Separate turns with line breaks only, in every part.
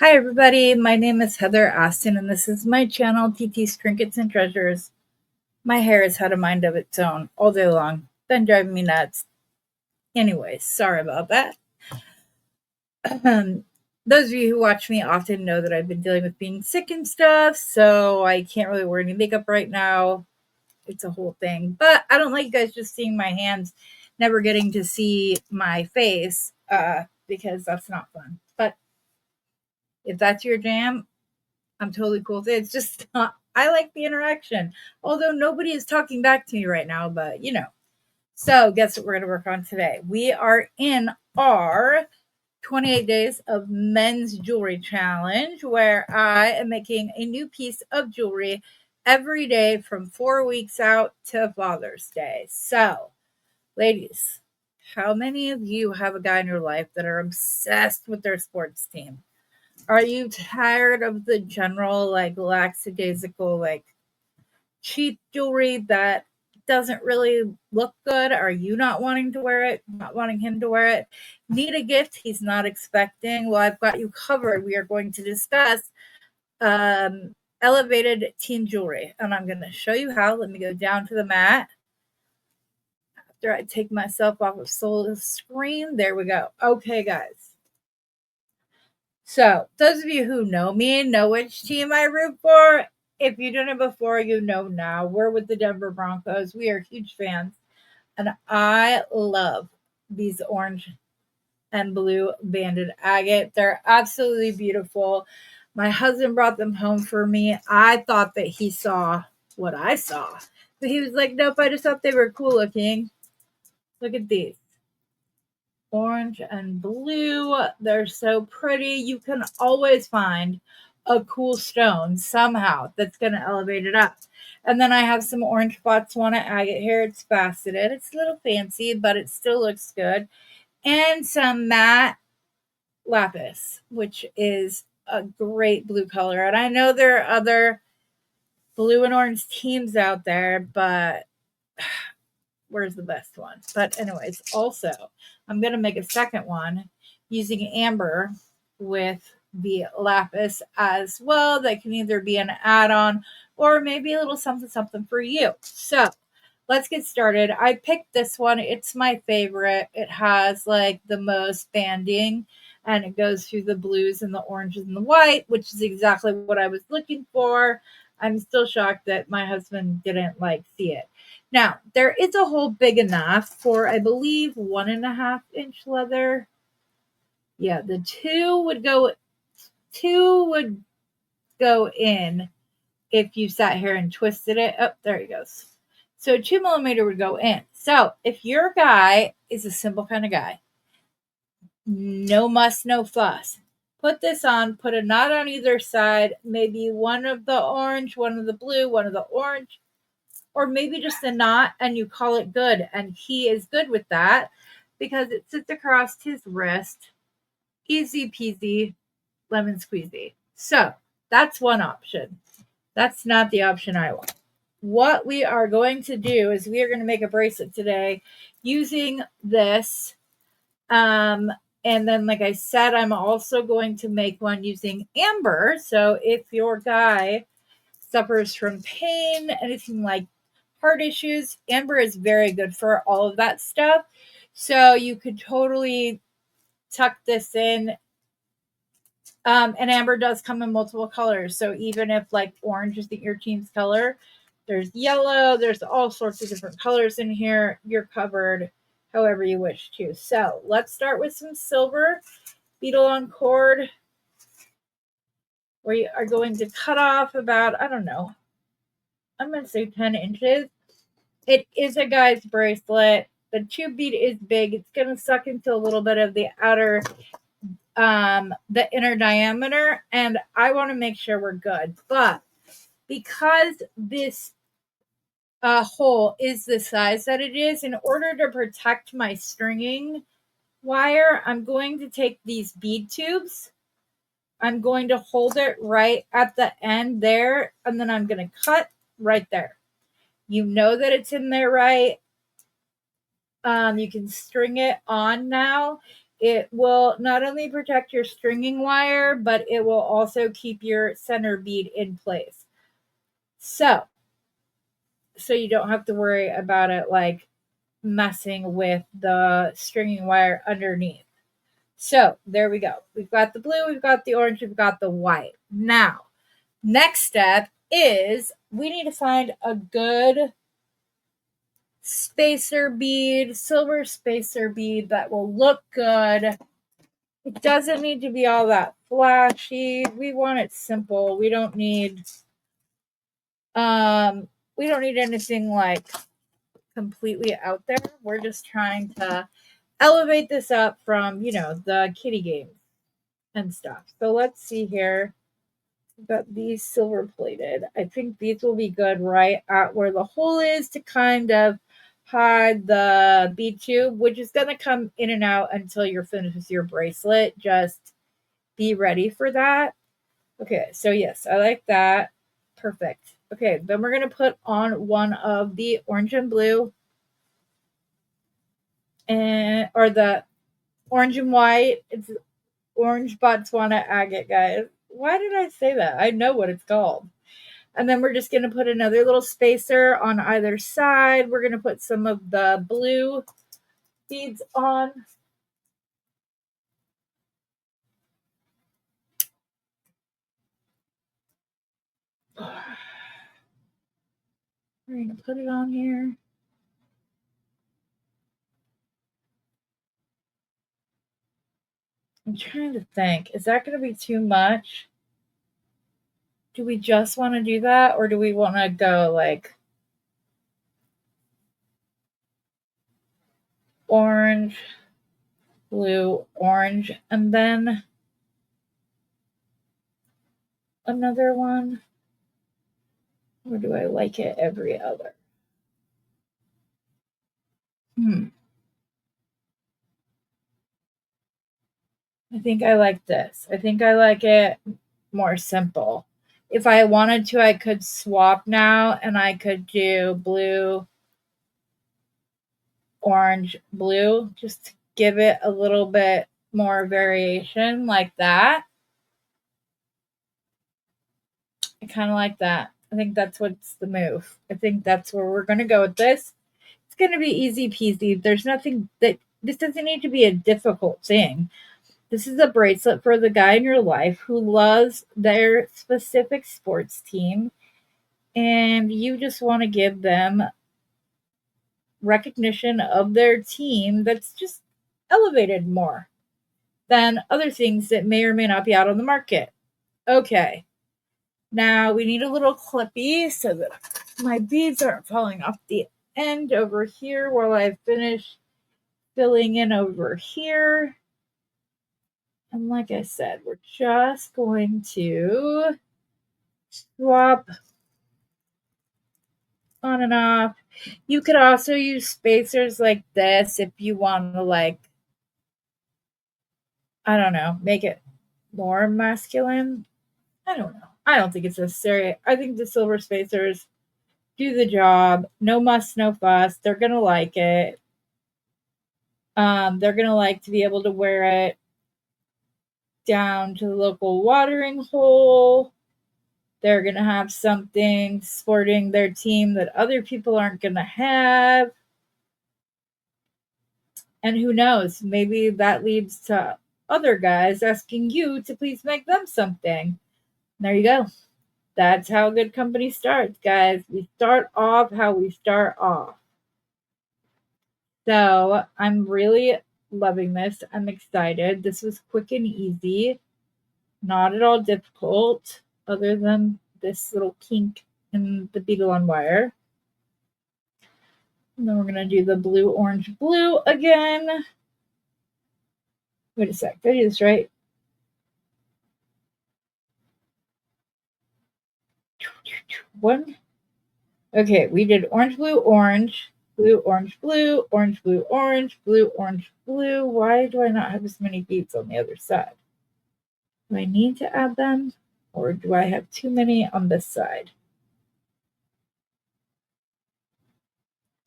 Hi everybody, my name is Heather Aston and this is my channel, TT's Trinkets and Treasures. My hair has had a mind of its own all day long. Been driving me nuts. Anyways, sorry about that. Those of you who watch me often know that I've been dealing with being sick and stuff, so I can't really wear any makeup right now. It's a whole thing. But I don't like you guys just seeing my hands, never getting to see my face, because that's not fun. But if that's your jam, I'm totally cool with it. It's just not, I like the interaction. Although nobody is talking back to me right now, but you know. So, guess what we're going to work on today? We are in our 28 days of men's jewelry challenge where I am making a new piece of jewelry every day from 4 weeks out to Father's Day. So, ladies, how many of you have a guy in your life that are obsessed with their sports team? Are you tired of the general, like, lackadaisical, like, cheap jewelry that doesn't really look good? Are you not wanting to wear it? Not wanting him to wear it? Need a gift he's not expecting? Well, I've got you covered. We are going to discuss elevated teen jewelry, and I'm going to show you how. Let me go down to the mat. After I take myself off of the screen, there we go. Okay, guys. So, those of you who know me know which team I root for. If you didn't before, you know now. We're with the Denver Broncos. We are huge fans. And I love these orange and blue banded agate. They're absolutely beautiful. My husband brought them home for me. I thought that he saw what I saw. But he was like, nope, I just thought they were cool looking. Look at these. Orange and blue. They're so pretty. You can always find a cool stone somehow that's going to elevate it up. And then I have some orange Botswana agate here. It's faceted. It's a little fancy, but it still looks good. And some matte lapis, which is a great blue color. And I know there are other blue and orange teams out there, but where's the best one? But anyways, also, I'm going to make a second one using amber with the lapis as well. That can either be an add-on or maybe a little something for you. So let's get started. I picked this one. It's my favorite. It has like the most banding and it goes through the blues and the oranges and the white, which is exactly what I was looking for. I'm still shocked that my husband didn't see it. Now, there is a hole big enough for, I believe, 1.5-inch leather. Yeah, the two would go in if you sat here and twisted it. Oh, there he goes. So 2mm would go in. So if your guy is a simple kind of guy, no muss, no fuss. Put this on, put a knot on either side, maybe one of the orange, one of the blue, one of the orange, or maybe just a knot, and you call it good. And he is good with that because it sits across his wrist. Easy peasy, lemon squeezy. So that's one option. That's not the option I want. What we are going to do is we are going to make a bracelet today using this. And then, like I said, I'm also going to make one using amber. So if your guy suffers from pain, anything like heart issues, amber is very good for all of that stuff. So you could totally tuck this in. And amber does come in multiple colors. So even if orange isn't your team's color, there's yellow, there's all sorts of different colors in here. You're covered however you wish to. So let's start with some silver beetle on cord. We are going to cut off about, I don't know, I'm going to say 10 inches. It is a guy's bracelet. The tube bead is big. It's going to suck into a little bit of the outer, the inner diameter, and I want to make sure we're good. But because this hole is the size that it is, in order to protect my stringing wire, I'm going to take these bead tubes. I'm going to hold it right at the end there, and then I'm going to cut right there. You know that it's in there, right? You can string it on now. it will not only protect your stringing wire, but it will also keep your center bead in place. So you don't have to worry about it like messing with the stringing wire underneath. So there we go. We've got the blue, we've got the orange, we've got the white. Now, next step is we need to find a good spacer bead, silver spacer bead that will look good. It doesn't need to be all that flashy. We want it simple. We don't need anything like completely out there. We're just trying to elevate this up from, the kitty game and stuff. So let's see here. We've got these silver plated. I think these will be good right at where the hole is to kind of hide the bead tube, which is going to come in and out until you're finished with your bracelet. Just be ready for that. Okay, so yes, I like that. Perfect. Okay, then we're going to put on one of the orange and blue or the orange and white. It's orange Botswana agate, guys. Why did I say that? I know what it's called. And then we're just going to put another little spacer on either side. We're going to put some of the blue beads on. We're going to put it on here. I'm trying to think. Is that going to be too much? Do we just want to do that? Or do we want to go like orange, blue, orange, and then another one? Or do I like it every other? I think I like this. I think I like it more simple. If I wanted to, I could swap now and I could do blue, orange, blue, just to give it a little bit more variation like that. I kind of like that. I think that's what's the move. I think that's where we're going to go with this. It's going to be easy peasy. There's nothing that this doesn't need to be a difficult thing. This is a bracelet for the guy in your life who loves their specific sports team, and you just want to give them recognition of their team that's just elevated more than other things that may or may not be out on the market. Okay, now we need a little clippy so that my beads aren't falling off the end over here while I finish filling in over here. And like I said, we're just going to swap on and off. You could also use spacers like this if you want to, like, I don't know, make it more masculine. I don't know. I don't think it's necessary. I think the silver spacers do the job. No muss, no fuss. They're going to like it. They're going to like to be able to wear it down to the local watering hole. They're going to have something sporting their team that other people aren't going to have. And who knows, maybe that leads to other guys asking you to please make them something. There you go. That's how a good company starts, guys. We start off how we start off. So I'm really loving this. I'm excited. This was quick and easy, not at all difficult, other than this little kink in the beetle on wire. And then we're going to do the blue, orange, blue again. Wait a sec. Did I do this right? One. Okay, we did orange, blue, orange, blue, orange, blue, orange, blue, orange, blue, orange, blue. Why do I not have as many beads on the other side? Do I need to add them? Or do I have too many on this side?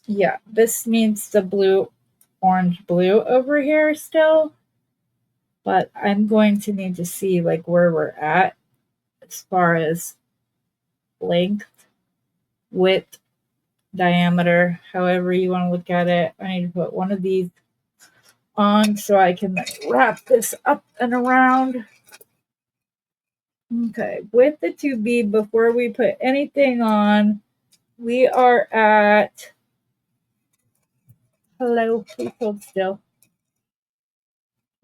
Yeah, this needs the blue, orange, blue over here still. but I'm going to need to see like where we're at as far as length, width, diameter, however you want to look at it. I need to put one of these on so I can wrap this up and around. Okay, with the 2B, before we put anything on, we are at, hello, please hold still.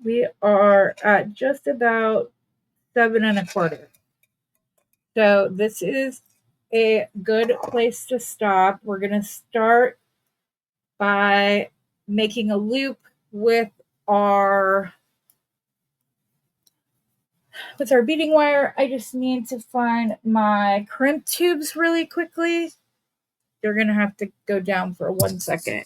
We are at just about 7 1/4. So this is a good place to stop. We're going to start by making a loop with our beading wire. I just need to find my crimp tubes really quickly. You're going to have to go down for 1 second.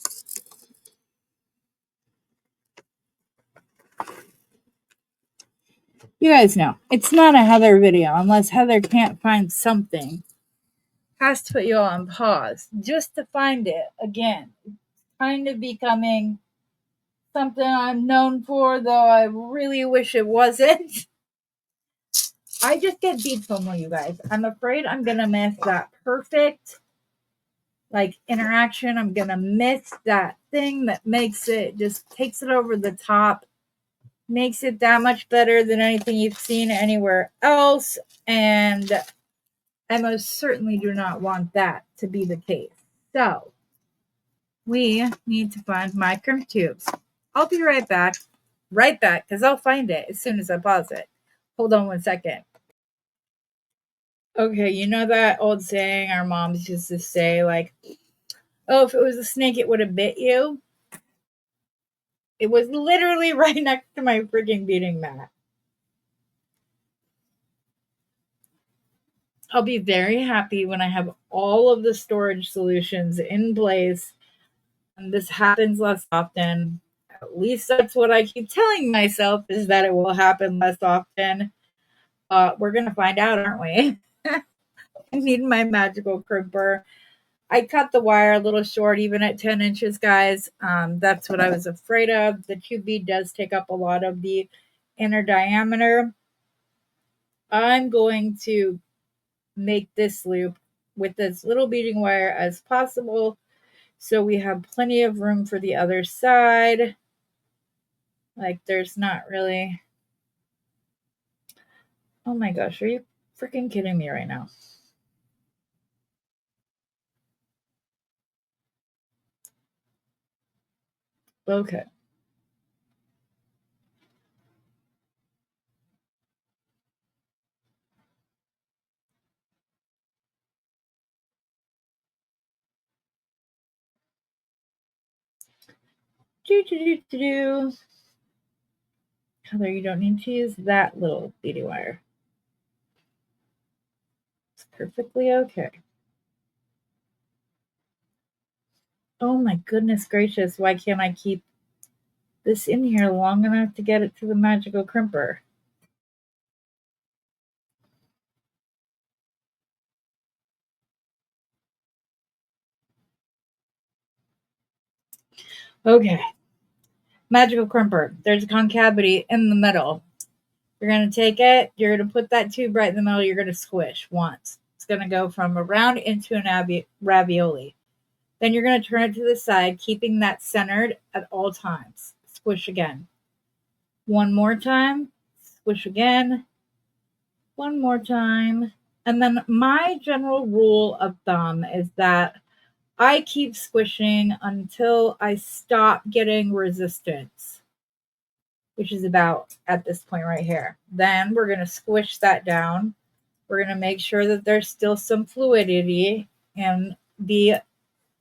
You guys know, it's not a Heather video unless Heather can't find something. Has to put you all on pause just to find it again. It's kind of becoming something I'm known for, though I really wish it wasn't. I just get bead FOMO, you guys. I'm afraid I'm going to miss that perfect like interaction. I'm going to miss that thing that makes it, just takes it over the top, makes it that much better than anything you've seen anywhere else. And I most certainly do not want that to be the case. So we need to find my crimp tubes. I'll be right back, because I'll find it as soon as I pause it. Hold on 1 second. Okay, you know that old saying our moms used to say, like, oh, if it was a snake, it would have bit you? It was literally right next to my freaking beading mat. I'll be very happy when I have all of the storage solutions in place and this happens less often. At least that's what I keep telling myself, is that it will happen less often. We're going to find out, aren't we? I need my magical crimper. I cut the wire a little short, even at 10 inches, guys. That's what I was afraid of. The 2B does take up a lot of the inner diameter. I'm going to make this loop with as little beading wire as possible, so we have plenty of room for the other side. Like, there's not really... Oh my gosh, are you freaking kidding me right now? Okay. Heather, you don't need to use that little beading wire. It's perfectly okay. Oh my goodness gracious, why can't I keep this in here long enough to get it to the magical crimper? Okay. Magical crimper. There's a concavity in the middle. You're going to take it, you're going to put that tube right in the middle, you're going to squish once. It's going to go from a round into an ravioli. Then you're going to turn it to the side, keeping that centered at all times. Squish again. One more time. Squish again. One more time. And then my general rule of thumb is that I keep squishing until I stop getting resistance, which is about at this point right here. Then we're going to squish that down. We're going to make sure that there's still some fluidity in the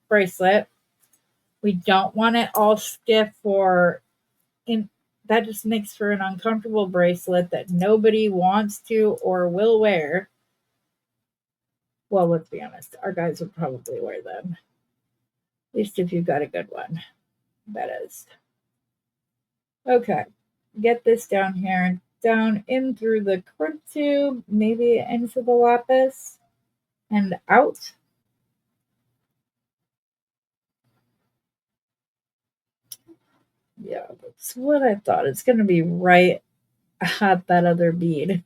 bracelet. We don't want it all stiff, or that just makes for an uncomfortable bracelet that nobody wants to or will wear. Well, let's be honest, our guys would probably wear them. At least if you've got a good one, that is. Okay, get this down here, down in through the crimp tube, maybe into the lapis, and out. Yeah, that's what I thought. It's going to be right at that other bead.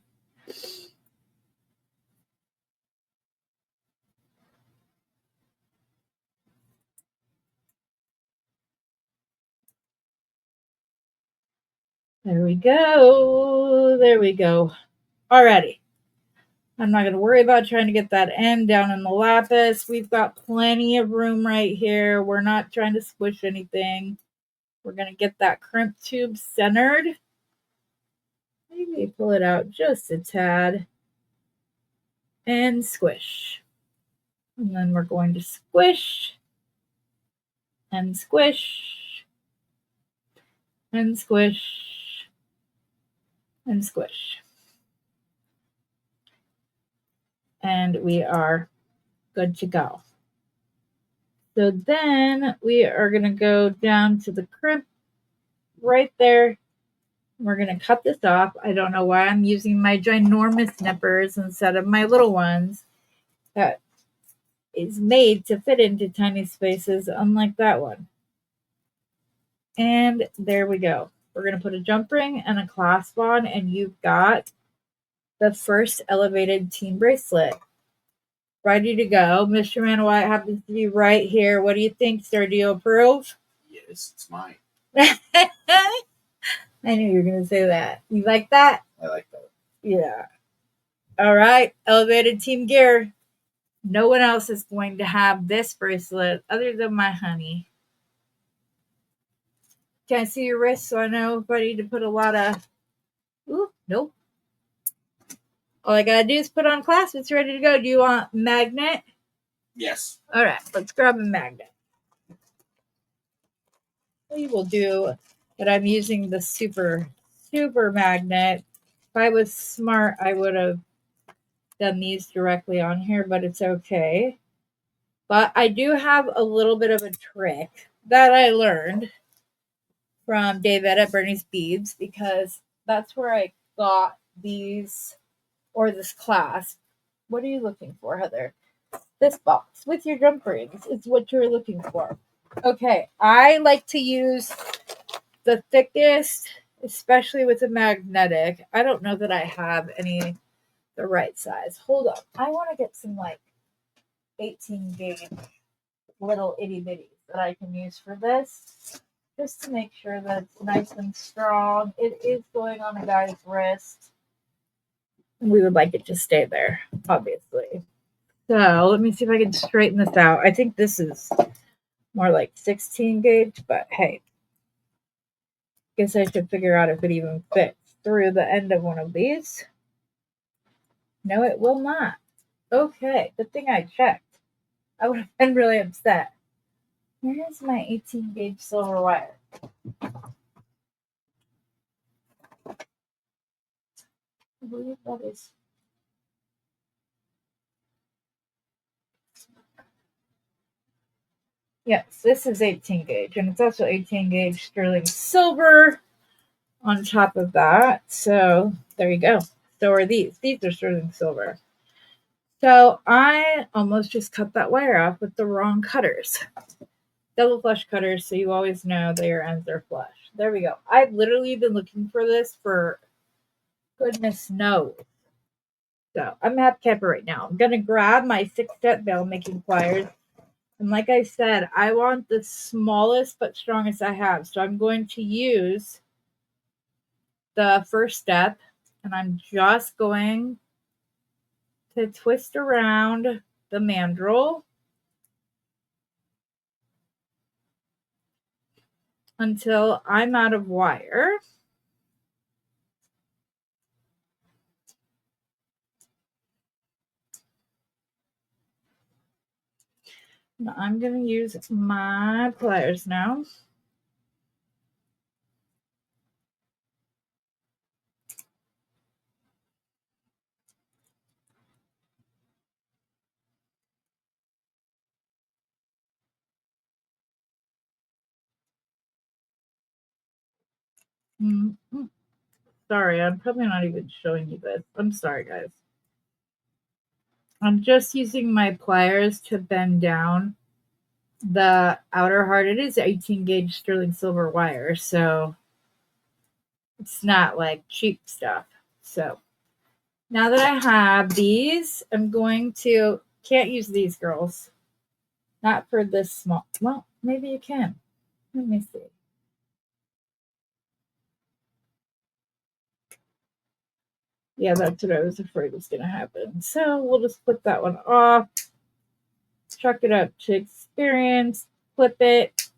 There we go. There we go. Alrighty. I'm not going to worry about trying to get that end down in the lapis. We've got plenty of room right here. We're not trying to squish anything. We're going to get that crimp tube centered. Maybe pull it out just a tad. And squish. And then we're going to squish. And squish. And squish. And squish. And we are good to go. So then we are going to go down to the crimp right there. We're going to cut this off. I don't know why I'm using my ginormous nippers instead of my little ones. That is made to fit into tiny spaces, unlike that one. And there we go. We're going to put a jump ring and a clasp on, and you've got the first elevated team bracelet ready to go. Mr. Man White happens to be right here. What do you think, sir? Do you approve?
Yes, it's mine.
I knew you were going to say that. You like that?
I like that.
Yeah. All right. Elevated team gear. No one else is going to have this bracelet other than my honey. Can I see your wrist so I know if I need to put a lot of... Ooh, nope. All I got to do is put on clasp. It's ready to go. Do you want magnet?
Yes.
All right. Let's grab a magnet. We will do that. I'm using the super magnet. If I was smart, I would have done these directly on here, but it's okay. But I do have a little bit of a trick that I learned from David at Bernie's Beads, because that's where I got these, or this clasp. What are you looking for, Heather? This box with your jump rings is what you're looking for. Okay, I like to use the thickest, especially with a magnetic. I don't know that I have any the right size. Hold up. I want to get some like 18 gauge little itty bitties that I can use for this, just to make sure that it's nice and strong. It is going on a guy's wrist. We would like it to stay there, obviously. So let me see if I can straighten this out. I think this is more like 16 gauge, but hey, guess I should figure out if it even fits through the end of one of these. No, it will not. Okay, good thing I checked. I would have been really upset. Where's my 18 gauge silver wire? I believe that is. Yes, this is 18 gauge, and it's also 18 gauge sterling silver on top of that. So there you go. So are these. These are sterling silver. So I almost just cut that wire off with the wrong cutters. Double flush cutters, so you always know that your ends are flush. There we go. I've literally been looking for this for goodness knows. So I'm happy camper right now. I'm going to grab my 6-step veil making pliers. And like I said, I want the smallest but strongest I have. So I'm going to use the first step, and I'm just going to twist around the mandrel until I'm out of wire. Now I'm going to use my pliers now. Sorry, I'm probably not even showing you this. I'm sorry, guys. I'm just using my pliers to bend down the outer heart. It is 18 gauge sterling silver wire, so It's not like cheap stuff. So now that I have these, I'm going to, can't use these girls. Not for this small, well, maybe you can. Let me see. Yeah, that's what I was afraid was going to happen. So we'll just put that one off. Chuck it up to experience, flip it,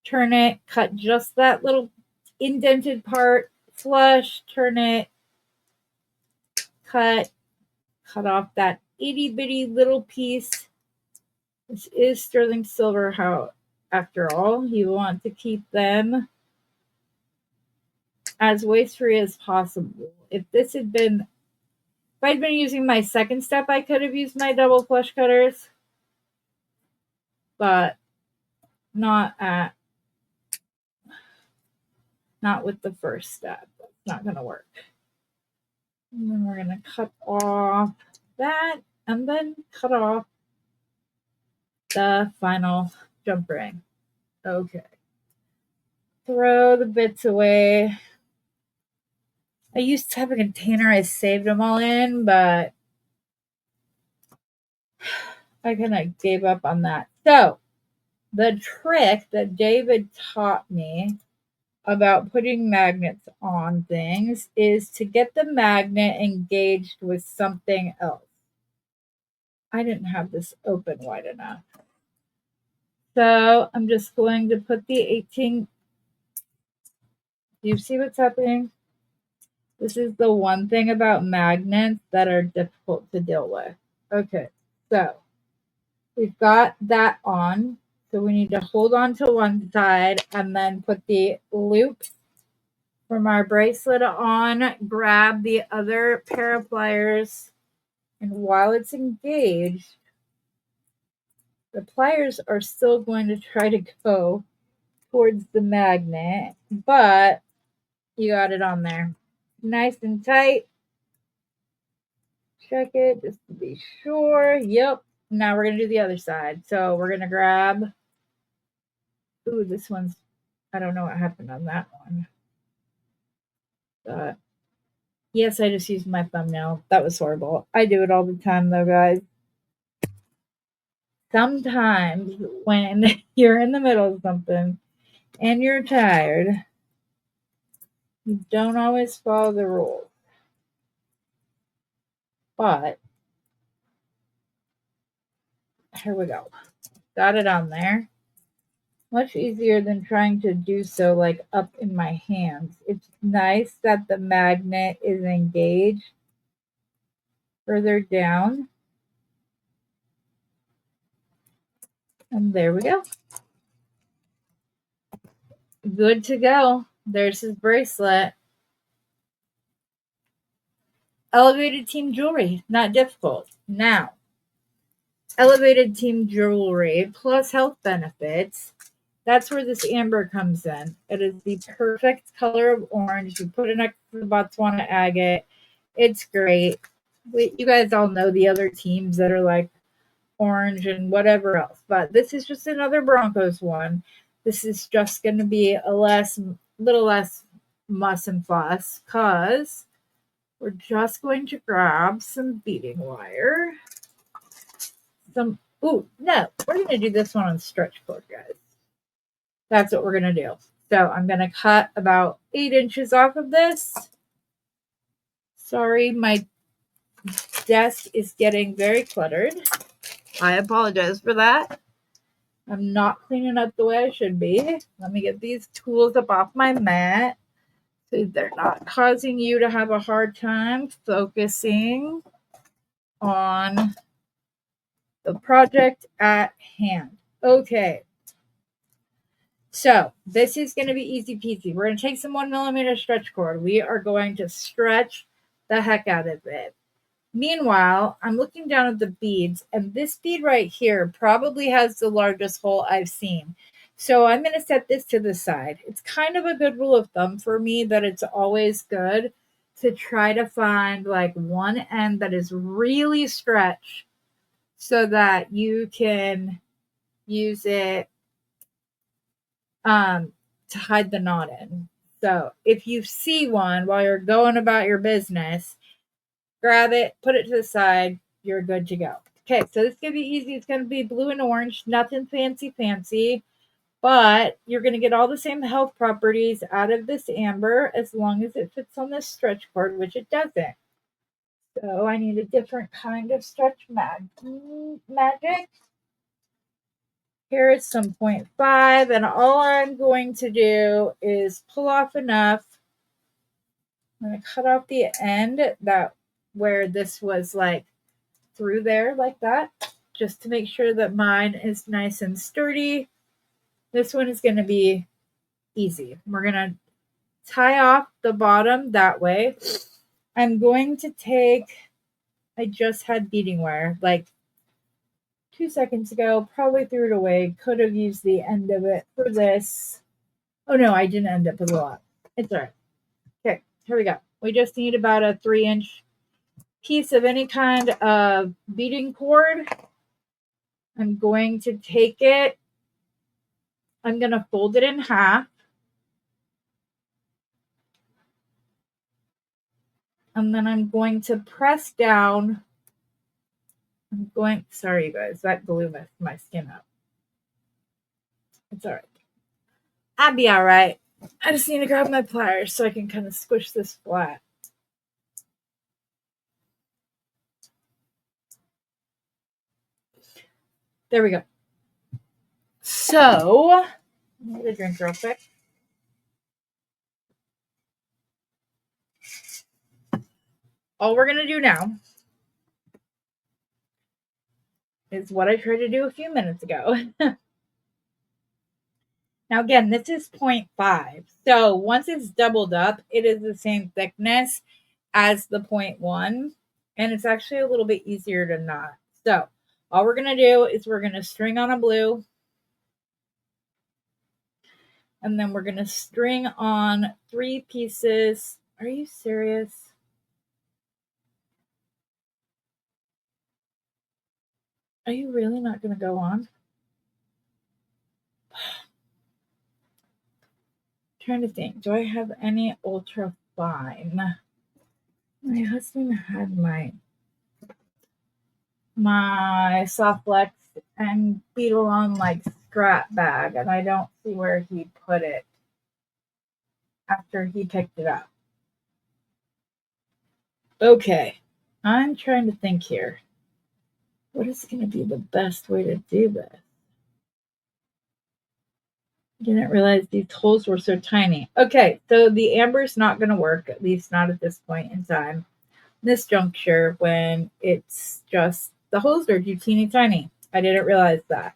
turn it, cut just that little indented part, flush, turn it, cut off that itty bitty little piece. This is sterling silver, how after all, you want to keep them as waste free as possible. If I'd been using my second step, I could have used my double flush cutters, but not with the first step. That's not going to work. And then we're going to cut off that and then cut off the final jump ring. Okay. Throw the bits away. I used to have a container I saved them all in, but I kind of gave up on that. So the trick that David taught me about putting magnets on things is to get the magnet engaged with something else. I didn't have this open wide enough. So I'm just going to put the 18. Do you see what's happening? This is the one thing about magnets that are difficult to deal with. Okay, so we've got that on. So we need to hold on to one side and then put the loop from our bracelet on, grab the other pair of pliers, and while it's engaged, the pliers are still going to try to go towards the magnet, but you got it on there. Nice and tight. Check it just to be sure. Yep. Now we're going to do the other side. So we're going to grab, ooh, this one's, I don't know what happened on that one. But yes, I just used my thumbnail. That was horrible. I do it all the time though, guys. Sometimes when you're in the middle of something and you're tired, you don't always follow the rules. But here we go. Got it on there. Much easier than trying to do so like up in my hands. It's nice that the magnet is engaged further down. And there we go. Good to go. There's his bracelet. Elevated team jewelry, not difficult. Now, elevated team jewelry plus health benefits. That's where this amber comes in. It is the perfect color of orange. You put it next to the Botswana agate. It's great. You guys all know the other teams that are like orange and whatever else, but this is just another Broncos one. This is just going to be a little less muss and fuss because we're just going to grab some beading wire. No, we're going to do this one on stretch cord, guys. That's what we're going to do. So I'm going to cut about 8 inches off of this. Sorry, my desk is getting very cluttered. I apologize for that. I'm not cleaning up the way I should be. Let me get these tools up off my mat so they're not causing you to have a hard time focusing on the project at hand. Okay. So this is going to be easy peasy. We're going to take some 1mm stretch cord. We are going to stretch the heck out of it. Meanwhile, I'm looking down at the beads, and this bead right here probably has the largest hole I've seen. So I'm going to set this to the side. It's kind of a good rule of thumb for me that it's always good to try to find like one end that is really stretched so that you can use it to hide the knot in. So if you see one while you're going about your business, grab it, put it to the side, you're good to go. Okay, so this is going to be easy. It's going to be blue and orange, nothing fancy, but you're going to get all the same health properties out of this amber as long as it fits on this stretch cord, which it doesn't. So I need a different kind of stretch magic. Here is some 0.5, and all I'm going to do is pull off enough. I'm going to cut off the end that where this was like through there like that, just to make sure that mine is nice and sturdy. This one is going to be easy. We're going to tie off the bottom that way. I'm going to take, I just had beading wire like 2 seconds ago, probably threw it away. Could have used the end of it for this. Oh no, I didn't end up with a lot. It's all right. Okay, here we go. We just need about a 3-inch piece of any kind of beading cord. I'm going to take it. I'm going to fold it in half. And then I'm going to press down. Sorry, you guys, that glue messed my skin up. It's all right. I'll be all right. I just need to grab my pliers so I can kind of squish this flat. There we go. So, let me get a drink real quick. All we're going to do now is what I tried to do a few minutes ago. Now, again, this is 0.5. So once it's doubled up, it is the same thickness as the 0.1. And it's actually a little bit easier to knot. So all we're going to do is we're going to string on a blue. And then we're going to string on 3 pieces. Are you serious? Are you really not going to go on? Trying to think, do I have any ultra fine? My husband had my soft flex and beetle on like scrap bag, and I don't see where he put it after he picked it up. Okay, I'm trying to think here. What is going to be the best way to do this? Didn't realize these holes were so tiny. Okay, so the amber's not going to work, at least not at this point in time. This juncture, when it's just the holes are too teeny tiny. I didn't realize that.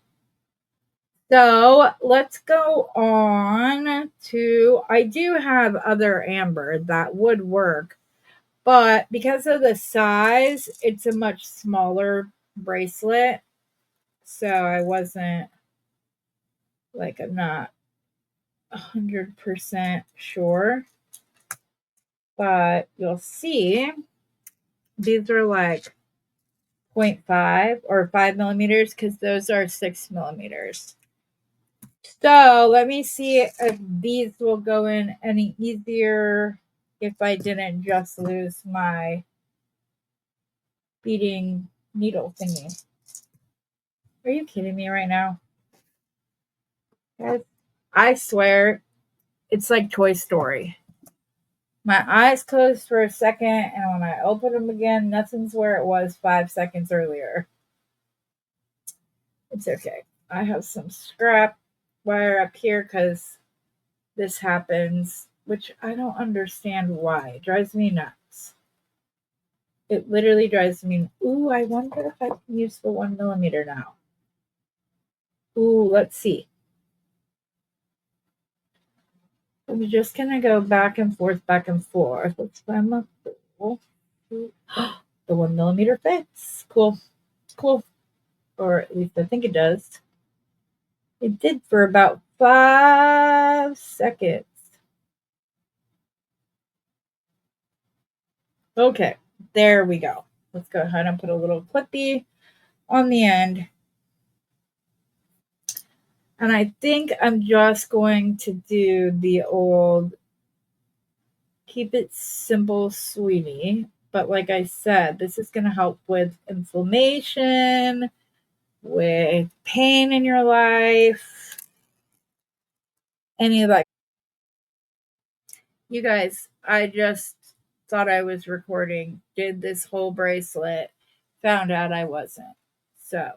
So let's go on to, I do have other amber that would work, but because of the size, it's a much smaller bracelet. So I wasn't like, I'm not 100% sure, but you'll see these are like 0.5 or 5 millimeters because those are 6 millimeters. So let me see if these will go in any easier if I didn't just lose my beading needle thingy. Are you kidding me right now? Guys, I swear it's like Toy Story. My eyes closed for a second, and when I open them again, nothing's where it was 5 seconds earlier. It's okay. I have some scrap wire up here because this happens, which I don't understand why. It drives me nuts. It literally drives me. Ooh, I wonder if I can use the 1 millimeter now. Ooh, let's see. I'm just gonna go back and forth, back and forth. Let's find my pool. The 1 millimeter fits. Cool. Cool. Or at least I think it does. It did for about 5 seconds. Okay, there we go. Let's go ahead and put a little clippy on the end. And I think I'm just going to do the old keep it simple, sweetie. But like I said, this is going to help with inflammation, with pain in your life, any of that. You guys, I just thought I was recording, did this whole bracelet, found out I wasn't. So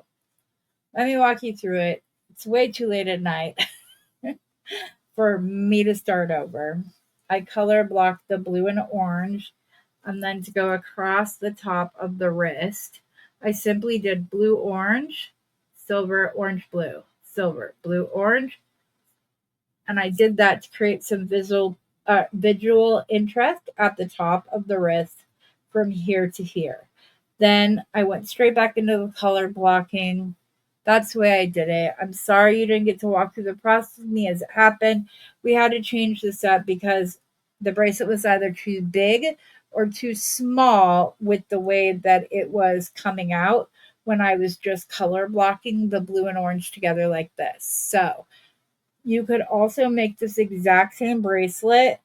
let me walk you through it. It's way too late at night for me to start over. I color blocked the blue and orange, and then to go across the top of the wrist, I simply did blue, orange, silver, orange, blue, silver, blue, orange, and I did that to create some visual interest at the top of the wrist from here to here. Then I went straight back into the color blocking. That's the way I did it. I'm sorry you didn't get to walk through the process with me as it happened. We had to change this up because the bracelet was either too big or too small with the way that it was coming out when I was just color blocking the blue and orange together like this. So you could also make this exact same bracelet,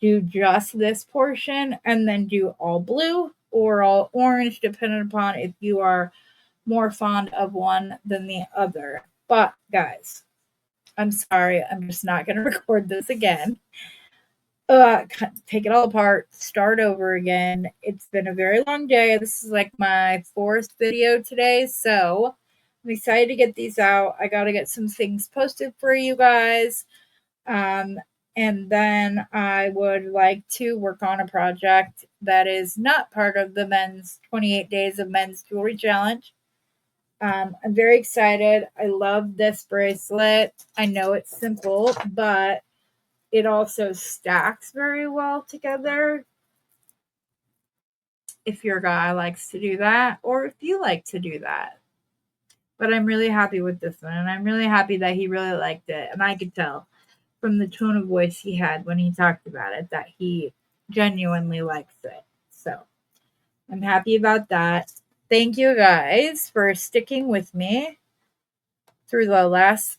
do just this portion, and then do all blue or all orange, depending upon if you are more fond of one than the other. But guys, I'm sorry, I'm just not going to record this again. Take it all apart, start over again. It's been a very long day. This is like my fourth video today, so I'm excited to get these out. I got to get some things posted for you guys. And then I would like to work on a project that is not part of the men's 28 days of men's jewelry challenge. I'm very excited. I love this bracelet. I know it's simple, but it also stacks very well together. If your guy likes to do that, or if you like to do that. But I'm really happy with this one, and I'm really happy that he really liked it. And I could tell from the tone of voice he had when he talked about it that he genuinely likes it. So I'm happy about that. Thank you guys for sticking with me through the last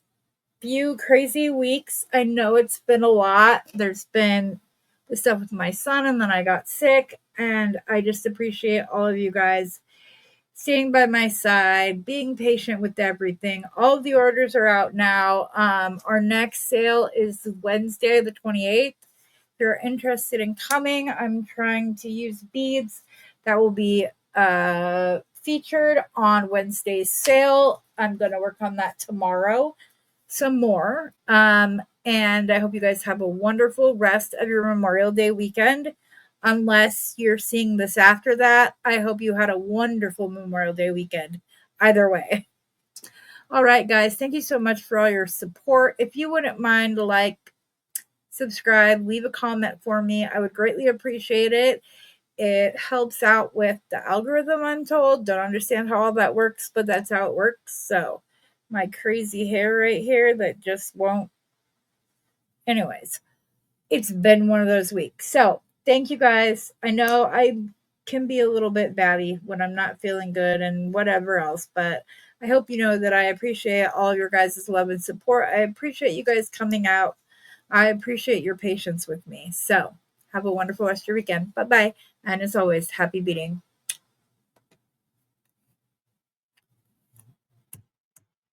few crazy weeks. I know it's been a lot. There's been the stuff with my son, and then I got sick, and I just appreciate all of you guys staying by my side, being patient with everything. All of the orders are out now. Our next sale is Wednesday, the 28th. If you're interested in coming, I'm trying to use beads that will be featured on Wednesday's sale. I'm going to work on that tomorrow some more. And I hope you guys have a wonderful rest of your Memorial Day weekend. Unless you're seeing this after that, I hope you had a wonderful Memorial Day weekend. Either way. All right, guys. Thank you so much for all your support. If you wouldn't mind, like, subscribe, leave a comment for me. I would greatly appreciate it. It helps out with the algorithm, I'm told. Don't understand how all that works, but that's how it works. So my crazy hair right here that just won't. Anyways, it's been one of those weeks. So thank you guys. I know I can be a little bit batty when I'm not feeling good and whatever else, but I hope you know that I appreciate all your guys' love and support. I appreciate you guys coming out. I appreciate your patience with me. So have a wonderful rest of your weekend. Bye-bye. And as always, happy beading.